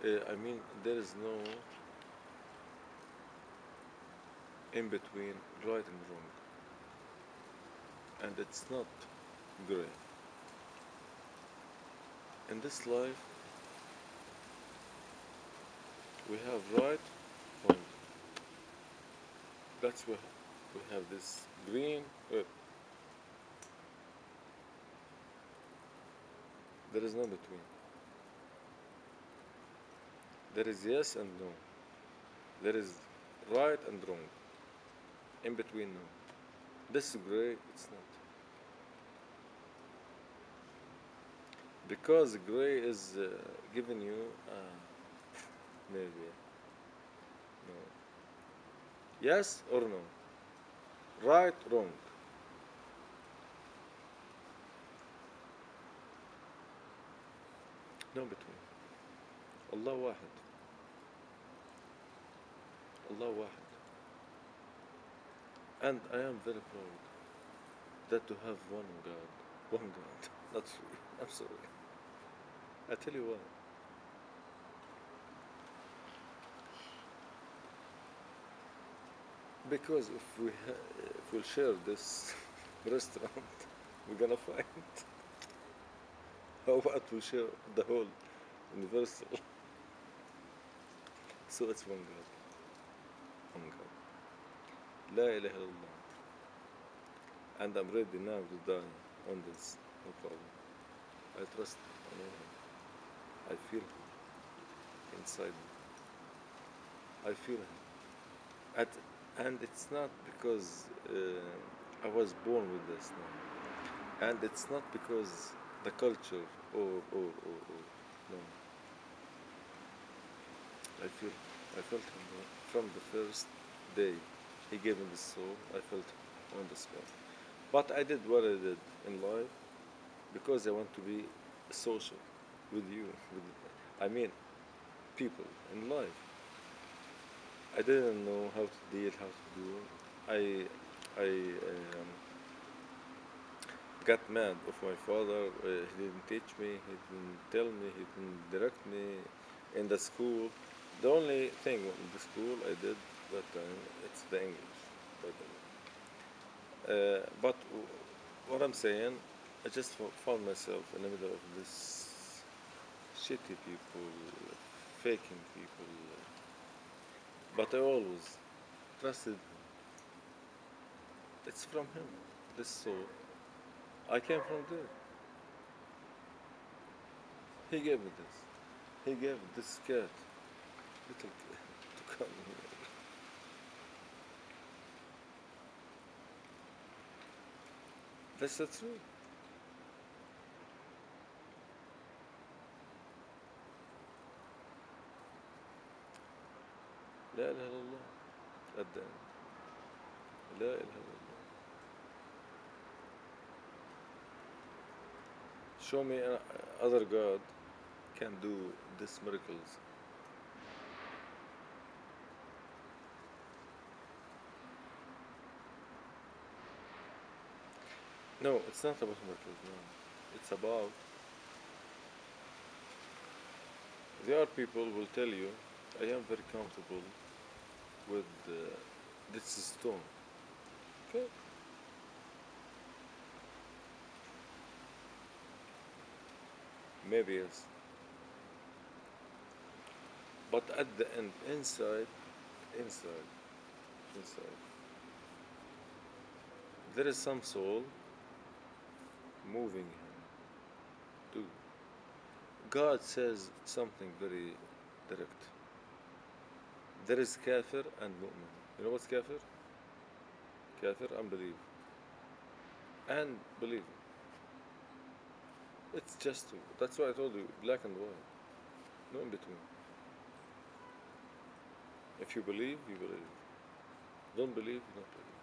I mean, there is no in between right and wrong, and it's not gray. In this life, we have right, wrong. That's why we have this green, red. There is no between. There is yes and no. There is right and wrong. In between, no. This gray, it's not. Because gray is giving you maybe no. Yes or no. Right, wrong. No between. Allah wahid. Allah wahid. And I am very proud that to have one God. One God. Not three. I'm sorry. I tell you why. Because if we'll share this restaurant, we're gonna fight. How about we share the whole universal? So it's one God. One God. La ilaha illallah. And I'm ready now to die on this. No problem. I trust on him. I feel him inside me. I feel him. At, and it's not because I was born with this. No. And it's not because the culture or no. I feel I felt him from the first day he gave me the soul. I felt him on the spot. But I did what I did in life because I want to be social with you. With, I mean, people in life. I didn't know how to deal, how to do. I got mad of my father. He didn't teach me. He didn't tell me. He didn't direct me in the school. The only thing in the school I did that time it's the English, by the way. But what I'm saying, I just found myself in the middle of this shitty people, faking people. But I always trusted him. It's from him, this soul. I came from there. He gave me this. He gave this cat, little cat, to come here. That's the truth. لا إله إلا الله. At the end. لا إله إلا الله. Show me other God can do these miracles. No, it's not about miracles, no. It's about, there are people will tell you, I am very comfortable with this stone. Okay, maybe yes. But at the end, inside, inside, there is some soul moving him too. God says something very direct. There is kafir and mu'min. You know what's kafir? Kafir, unbelief. And believe. It's just two. That's why I told you, black and white. No in between. If you believe, you believe. Don't believe, you don't believe.